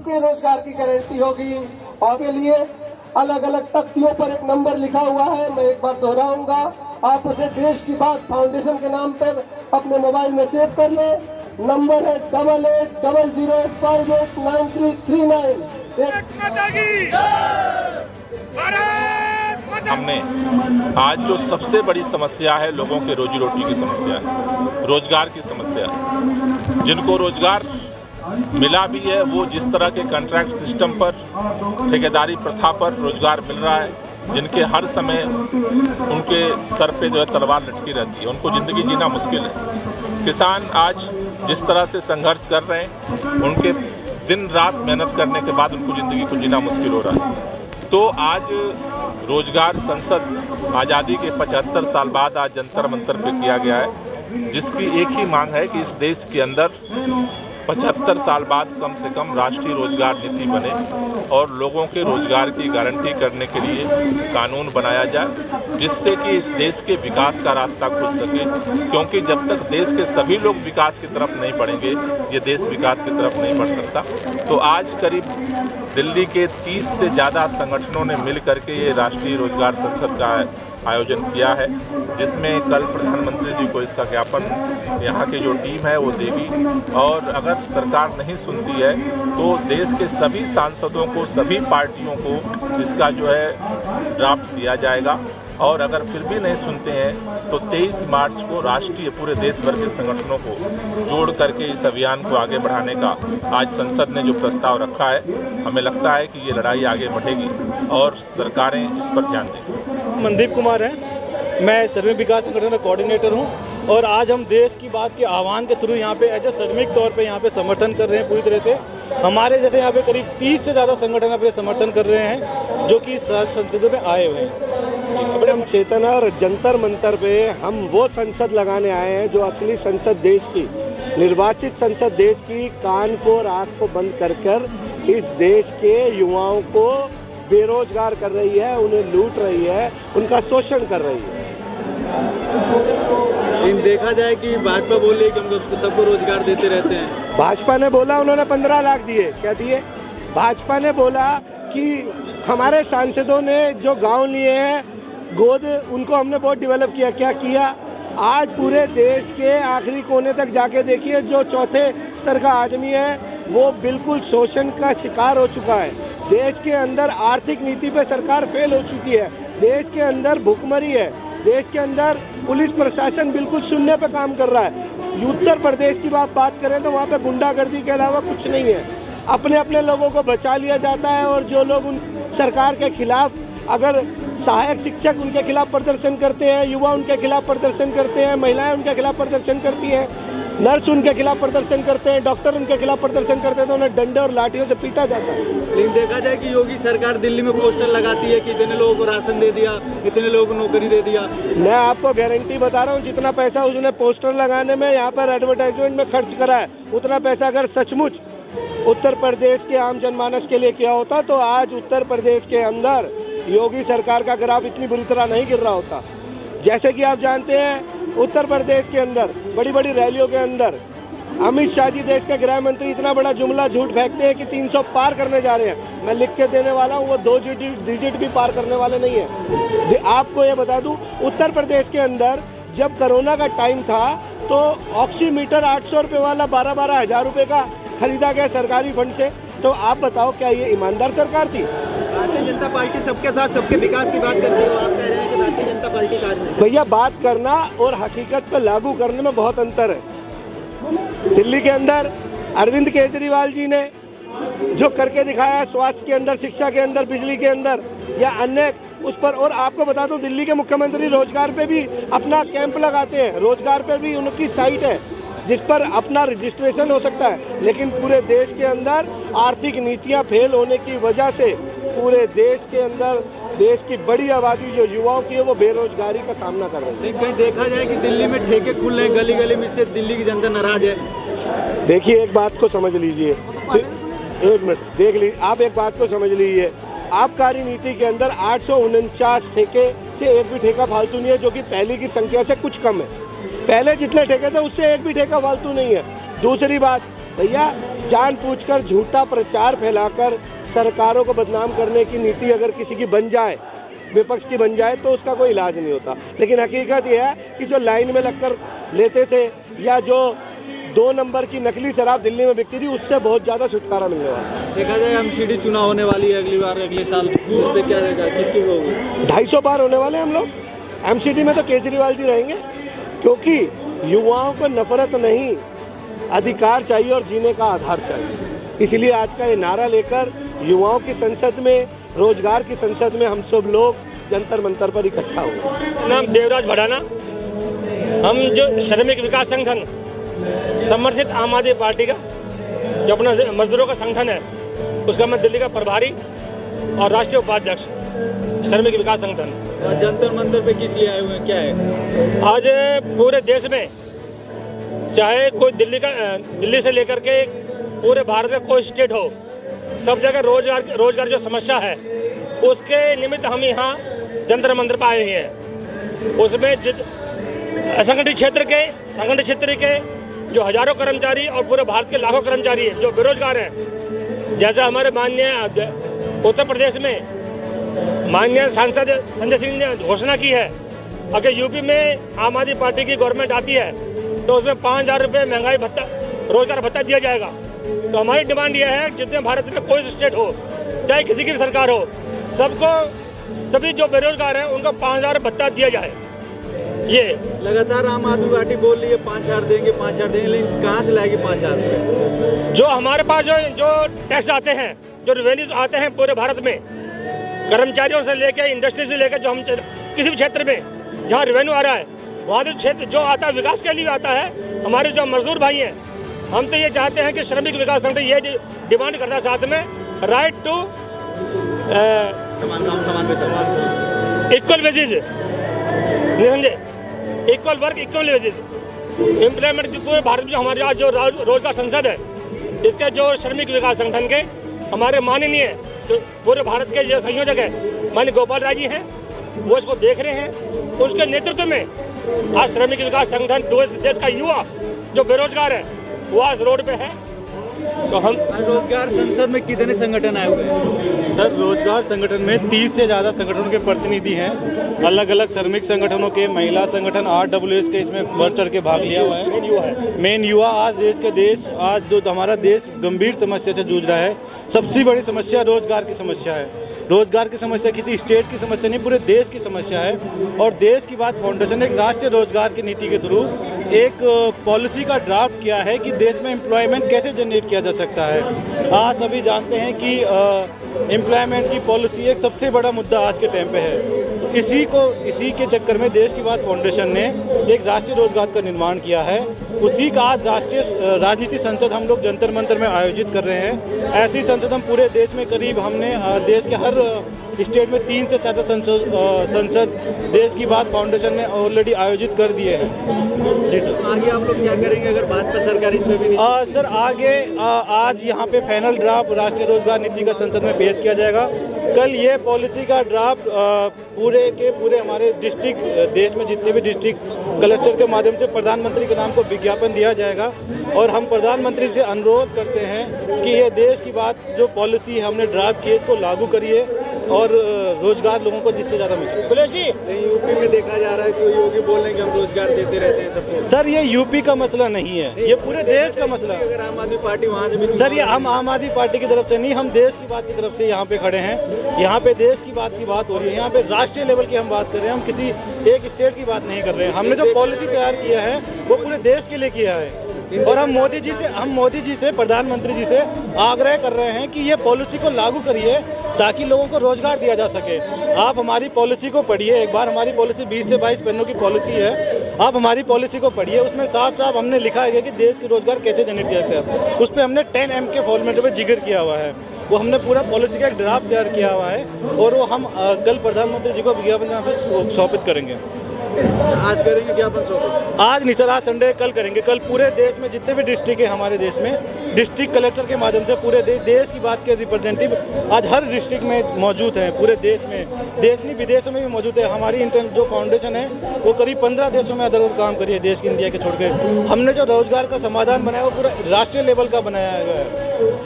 सबके रोजगार की गारंटी होगी। और के लिए अलग अलग तख्तियों पर एक नंबर लिखा हुआ है, मैं एक बार दोहराऊंगा, आप उसे देश की बात फाउंडेशन के नाम पर अपने मोबाइल में सेव कर लें। नंबर है 8800589339। हमने आज जो सबसे बड़ी समस्या है लोगों के रोजी रोटी की समस्या है, रोजगार की समस्या है। जिनको रोजगार मिला भी है वो जिस तरह के कॉन्ट्रैक्ट सिस्टम पर, ठेकेदारी प्रथा पर रोजगार मिल रहा है, जिनके हर समय उनके सर पे जो है तलवार लटकी रहती है, उनको ज़िंदगी जीना मुश्किल है। किसान आज जिस तरह से संघर्ष कर रहे हैं, उनके दिन रात मेहनत करने के बाद उनको ज़िंदगी को जीना मुश्किल हो रहा है। तो आज रोजगार संसद आज़ादी के 75 साल बाद आज जंतर मंतर पे किया गया है, जिसकी एक ही मांग है कि इस देश के अंदर 75 साल बाद कम से कम राष्ट्रीय रोजगार नीति बने और लोगों के रोजगार की गारंटी करने के लिए कानून बनाया जाए, जिससे कि इस देश के विकास का रास्ता खुल सके। क्योंकि जब तक देश के सभी लोग विकास की तरफ नहीं बढ़ेंगे, ये देश विकास की तरफ नहीं बढ़ सकता। तो आज करीब दिल्ली के 30 से ज़्यादा संगठनों ने मिल करके ये राष्ट्रीय रोजगार संसद का आयोजन किया है, जिसमें कल प्रधानमंत्री जी को इसका ज्ञापन यहाँ की जो टीम है वो देगी। और अगर सरकार नहीं सुनती है तो देश के सभी सांसदों को, सभी पार्टियों को इसका जो है ड्राफ्ट दिया जाएगा। और अगर फिर भी नहीं सुनते हैं तो 23 मार्च को राष्ट्रीय पूरे देश भर के संगठनों को जोड़ करके इस अभियान को आगे बढ़ाने का आज संसद ने जो प्रस्ताव रखा है, हमें लगता है कि ये लड़ाई आगे बढ़ेगी और सरकारें इस पर ध्यान देंगी। मनदीप कुमार है, मैं श्रमिक विकास संगठन का कोऑर्डिनेटर हूँ और आज हम देश की बात के आह्वान के थ्रू यहाँ पे एज ए श्रमिक तौर पे यहाँ पे समर्थन कर रहे हैं पूरी तरह से। हमारे जैसे यहाँ पे करीब 30 से ज़्यादा संगठन अपने समर्थन कर रहे हैं जो कि संसद में आए हुए हैं। हम चेतना और जंतर मंतर पे हम वो संसद लगाने आए हैं जो असली संसद देश की, निर्वाचित संसद देश की कान को आँख को बंद कर कर इस देश के युवाओं को बेरोजगार कर रही है, उन्हें लूट रही है, उनका शोषण कर रही है। देखा जाए कि भाजपा बोल रही है कि हम सबको रोजगार देते रहते हैं। भाजपा ने बोला उन्होंने 15 लाख दिए, क्या दिए? भाजपा ने बोला कि हमारे सांसदों ने जो गांव लिए हैं गोद, उनको हमने बहुत डेवलप किया, क्या किया? आज पूरे देश के आखिरी कोने तक जाके देखिए, जो चौथे स्तर का आदमी है वो बिल्कुल शोषण का शिकार हो चुका है। देश के अंदर आर्थिक नीति पे सरकार फेल हो चुकी है, देश के अंदर भुखमरी है, देश के अंदर पुलिस प्रशासन बिल्कुल शून्य पे काम कर रहा है। उत्तर प्रदेश की बात करें तो वहाँ पे गुंडागर्दी के अलावा कुछ नहीं है। अपने अपने लोगों को बचा लिया जाता है और जो लोग उन सरकार के खिलाफ, अगर सहायक शिक्षक उनके खिलाफ प्रदर्शन करते हैं, युवा उनके खिलाफ प्रदर्शन करते हैं, महिलाएं उनके खिलाफ प्रदर्शन करती हैं, नर्स उनके खिलाफ प्रदर्शन करते हैं, डॉक्टर उनके खिलाफ प्रदर्शन करते हैं, तो उन्हें डंडे और लाठियों से पीटा जाता है। लेकिन देखा जाए कि योगी सरकार दिल्ली में पोस्टर लगाती है कि इतने लोगों को राशन दे दिया, इतने लोगों को नौकरी दे दिया। मैं आपको गारंटी बता रहा हूँ, जितना पैसा उसने पोस्टर लगाने में, यहाँ पर एडवर्टाइजमेंट में खर्च करा है, उतना पैसा अगर सचमुच उत्तर प्रदेश के आम जनमानस के लिए किया होता तो आज उत्तर प्रदेश के अंदर योगी सरकार का ग्राफ इतनी बुरी तरह नहीं गिर रहा होता। जैसे कि आप जानते हैं, उत्तर प्रदेश के अंदर बड़ी बड़ी रैलियों के अंदर अमित शाह जी, देश के गृह मंत्री, इतना बड़ा जुमला झूठ फेंकते हैं कि 300 पार करने जा रहे हैं। मैं लिख के देने वाला हूँ, वो 2 डिजिट भी पार करने वाले नहीं है। आपको ये बता दूँ, उत्तर प्रदेश के अंदर जब कोरोना का टाइम था तो ऑक्सीमीटर 800 रुपये वाला 12-12 हज़ार रुपये का खरीदा गया सरकारी फंड से। तो आप बताओ, क्या ये ईमानदार सरकार थी? भारतीय जनता पार्टी सबके साथ सबके विकास की बात करती है, आप कह रहे हैं कि भारतीय जनता पार्टी कार्य नहीं। भैया, बात करना और हकीकत पर लागू करने में बहुत अंतर है। दिल्ली के अंदर अरविंद केजरीवाल जी ने जो करके दिखाया, स्वास्थ्य के अंदर, शिक्षा के अंदर, बिजली के अंदर या अन्य उस पर, और आपको बता दूं, दिल्ली के मुख्यमंत्री रोजगार पे भी अपना कैंप लगाते हैं, रोजगार पे भी उनकी साइट है जिस पर अपना रजिस्ट्रेशन हो सकता है। लेकिन पूरे देश के अंदर आर्थिक नीतियां फेल होने की वजह से पूरे देश के अंदर देश की बड़ी आबादी जो युवाओं की है वो बेरोजगारी का सामना कर रही है। कहीं देखा जाए कि दिल्ली में ठेके खुल रहे हैं गली गली में, से दिल्ली की जनता नाराज है। देखिए, एक बात को समझ लीजिए, एक मिनट देख लीजिए, आप एक बात को समझ लीजिए, आबकारी नीति के अंदर 849 ठेके से एक भी ठेका फालतू नहीं है, जो कि पहले की संख्या से कुछ कम है। पहले जितने ठेके थे उससे एक भी ठेका फालतू नहीं है। दूसरी बात भैया, जानबूझकर झूठा प्रचार फैलाकर सरकारों को बदनाम करने की नीति अगर किसी की बन जाए, विपक्ष की बन जाए, तो उसका कोई इलाज नहीं होता। लेकिन हकीकत यह है कि जो लाइन में लगकर लेते थे या जो 2 नंबर की नकली शराब दिल्ली में बिकती थी, उससे बहुत ज़्यादा छुटकारा मिलने वाला है। देखा जाए एमसीडी चुनाव होने वाली है अगली बार, अगले साल, उस पर क्या रहेगा, किसकी होगी? 250 बार होने वाले हम लोग। एमसीडी में तो केजरीवाल जी रहेंगे, क्योंकि युवाओं को नफरत नहीं, अधिकार चाहिए और जीने का आधार चाहिए। इसलिए आज का ये नारा लेकर युवाओं की संसद में, रोजगार की संसद में हम सब लोग जंतर मंतर पर इकट्ठा हुए। नाम देवराज भड़ाना। हम जो श्रमिक विकास संगठन समर्थित आम आदमी पार्टी का जो अपना मजदूरों का संगठन है, उसका मैं दिल्ली का प्रभारी और राष्ट्रीय उपाध्यक्ष श्रमिक विकास संगठन। जंतर मंतर पे किस लिए आए हुए हैं, क्या है? आज पूरे देश में, चाहे कोई दिल्ली से लेकर के पूरे भारत का कोई स्टेट हो, सब जगह रोजगार जो समस्या है, उसके निमित्त हम यहाँ जंतर मंतर पर आए हुए हैं। उसमें असंगठित क्षेत्र के जो हजारों कर्मचारी और पूरे भारत के लाखों कर्मचारी हैं जो बेरोजगार हैं, जैसा हमारे माननीय उत्तर प्रदेश में माननीय सांसद संजय सिंह ने घोषणा की है, अगर यूपी में आम आदमी पार्टी की गवर्नमेंट आती है तो उसमें 5,000 रुपये महंगाई भत्ता, रोजगार भत्ता दिया जाएगा। तो हमारी डिमांड यह है, जितने भारत में कोई स्टेट हो, चाहे किसी की भी सरकार हो, सभी जो बेरोजगार हैं उनको 5,000 भत्ता दिया जाए। ये लगातार आम आदमी पार्टी बोल रही है 5,000 देंगे, 5,000 देंगे, लेकिन कहाँ से लाएगी 5,000 रुपये? जो हमारे पास जो टैक्स आते हैं, जो रेवेन्यूज आते हैं पूरे भारत में, कर्मचारियों से लेकर, इंडस्ट्री से लेकर, जो हम किसी भी क्षेत्र में जहाँ रेवेन्यू आ रहा है, वहाँ जो क्षेत्र जो आता है विकास के लिए आता है। हमारे जो मजदूर भाई हैं, हम तो ये चाहते हैं कि श्रमिक विकास संगठन ये डिमांड करता है साथ में राइट टू इक्वल वेजेज, नहीं समझे, equal work equal wages employment. पूरे भारत में जो हमारे आज जो रोजगार संसद है, इसके जो श्रमिक विकास संगठन के हमारे माननीय जो पूरे भारत के जो संयोजक है माननीय गोपाल राय जी हैं, वो इसको देख रहे हैं। उसके नेतृत्व में आज श्रमिक विकास संगठन देश का युवा जो बेरोजगार है वो आज रोड पे है। तो हम रोजगार संसद में कितने संगठन आए हुए हैं? सर, रोजगार संगठन में 30 से ज़्यादा संगठनों के प्रतिनिधि हैं, अलग अलग श्रमिक संगठनों के, महिला संगठन, RWS के इसमें बढ़ चढ़ के भाग लिया हुआ है। मेन युवा आज आज जो हमारा देश गंभीर समस्या से जूझ रहा है। सबसे बड़ी समस्या रोजगार की समस्या है। रोजगार की समस्या किसी स्टेट की समस्या नहीं, पूरे देश की समस्या है। और देश की बात फाउंडेशन ने एक राष्ट्रीय रोजगार की नीति के थ्रू एक पॉलिसी का ड्राफ्ट किया है कि देश में एम्प्लॉयमेंट कैसे जनरेट किया जा सकता है। आज सभी जानते हैं कि एम्प्लॉयमेंट की पॉलिसी एक सबसे बड़ा मुद्दा आज के टाइम पे है। तो इसी के चक्कर में देश की बात फाउंडेशन ने एक राष्ट्रीय रोजगार का निर्माण किया है। उसी का आज राष्ट्रीय राजनीति संसद हम लोग जंतर मंतर में आयोजित कर रहे हैं। ऐसी संसद हम पूरे देश में करीब हमने देश के हर स्टेट में 3 से 4 संसद देश की बात फाउंडेशन ने ऑलरेडी आयोजित कर दिए हैं। जी सर, आगे आप लोग क्या करेंगे अगर बात पर सरकार इसमें भी नहीं? सर, आगे आज यहाँ पे फाइनल ड्राफ्ट राष्ट्रीय रोजगार नीति का संसद में पेश किया जाएगा। कल ये पॉलिसी का ड्राफ्ट पूरे के पूरे हमारे डिस्ट्रिक्ट, देश में जितने भी डिस्ट्रिक्ट कलेक्टर के माध्यम से प्रधानमंत्री के नाम को विज्ञापन दिया जाएगा। और हम प्रधानमंत्री से अनुरोध करते हैं कि ये देश की बात जो पॉलिसी हमने ड्राफ्ट की, इसको लागू करिए और रोजगार लोगों को जिससे ज़्यादा मिल सके। यूपी में देखा जा रहा है कि योगी बोल रहे हैं कि हम रोजगार देते रहते हैं सबको। सर, ये यूपी का मसला नहीं है, ये पूरे देश का मसला है। अगर आम आदमी पार्टी वहाँ से भी, सर, ये हम आम आदमी पार्टी की तरफ से नहीं, हम देश की बात की तरफ से यहाँ पे खड़े हैं। यहाँ पे देश की बात हो रही है, यहाँ पे राष्ट्रीय लेवल की हम बात कर रहे हैं। हम किसी एक स्टेट की बात नहीं कर रहे हैं। हमने जो पॉलिसी तैयार किया है वो पूरे देश के लिए किया है। और हम मोदी जी से प्रधानमंत्री जी से आग्रह कर रहे हैं कि ये पॉलिसी को लागू करिए ताकि लोगों को रोजगार दिया जा सके। आप हमारी पॉलिसी को पढ़िए एक बार। हमारी पॉलिसी 20 से 22 पन्नों की पॉलिसी है। आप हमारी पॉलिसी को पढ़िए, उसमें साफ साफ हमने लिखा है कि देश के रोजगार कैसे जनरेट किया जाता है। उस पर हमने 10M के फॉर्मेट में जिक्र किया हुआ है। वो हमने पूरा पॉलिसी का एक ड्राफ्ट तैयार किया हुआ है और वो हम कल प्रधानमंत्री जी को विज्ञापन सौंपित करेंगे। आज करेंगे ज्ञापन सौंपित? आज नहीं सर, आज संडे, कल करेंगे। कल पूरे देश में जितने भी डिस्ट्रिक्ट है हमारे देश में डिस्ट्रिक्ट कलेक्टर के माध्यम से पूरे देश की बात के रिप्रेजेंटेटिव आज हर डिस्ट्रिक्ट में मौजूद हैं, पूरे देश में, देश नहीं विदेशों में भी मौजूद है। हमारी जो फाउंडेशन है वो करीब 15 देशों में अदर काम करी है, देश की इंडिया के छोड़ के। हमने जो रोजगार का समाधान बनाया वो पूरा राष्ट्रीय लेवल का बनाया गया है।